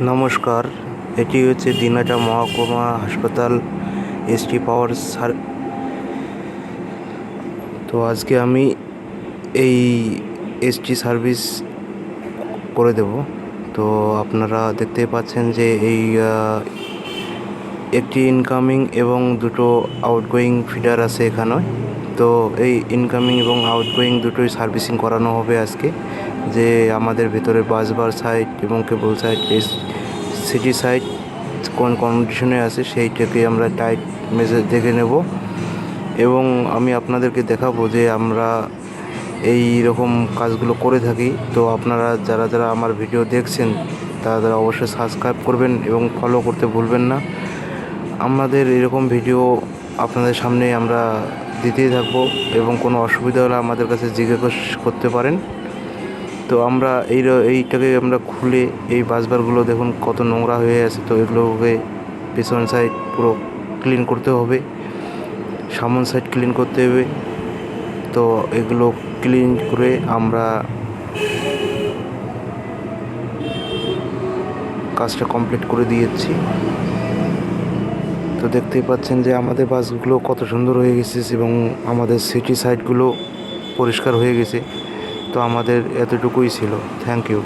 নমস্কার, এটি হচ্ছে দিনাটা মহকুমা হাসপাতাল এসটি পাওয়ার তো আজকে আমি এই এসটি সার্ভিস করে দেব। তো আপনারা দেখতেই পাচ্ছেন যে এই একটি ইনকামিং এবং দুটো আউটগোয়িং ফিডার আছে এখানে। তো এই ইনকামিং এবং আউটগোয়িং দুটোই সার্ভিসিং করানো হবে আজকে। যে আমাদের ভেতরে বাসবার সাইড এবং কেবল সাইড সিটি সাইড কোন কন্ডিশনে আছে সেইটাকে আমরা টাইট মেজার দেখে নেব এবং আমি আপনাদেরকে দেখাবো যে আমরা এই রকম কাজগুলো করে থাকি। তো আপনারা যারা যারা আমার ভিডিও দেখছেন তারা অবশ্যই সাবস্ক্রাইব করবেন এবং ফলো করতে ভুলবেন না। আমাদের এরকম ভিডিও আপনাদের সামনে আমরা দিতেই থাকবো এবং কোনো অসুবিধা হলে আমাদের কাছে জিজ্ঞেস করতে পারেন। তো আমরা এইটাকে আমরা খুলে এই বাসবারগুলো দেখুন কত নোংরা হয়ে আছে। তো এগুলোকে পেছন সাইড পুরো ক্লিন করতে হবে, সামন সাইড ক্লিন করতে হবে। তো এগুলো ক্লিন করে আমরা কাজটা কমপ্লিট করে দিয়েছি। তো দেখতেই পাচ্ছেন যে আমাদের বাসগুলো কত সুন্দর হয়ে গেছে এবং আমাদের সিটি সাইডগুলো পরিষ্কার হয়ে গেছে। তো আমাদের এতটুকুই ছিল। Thank you.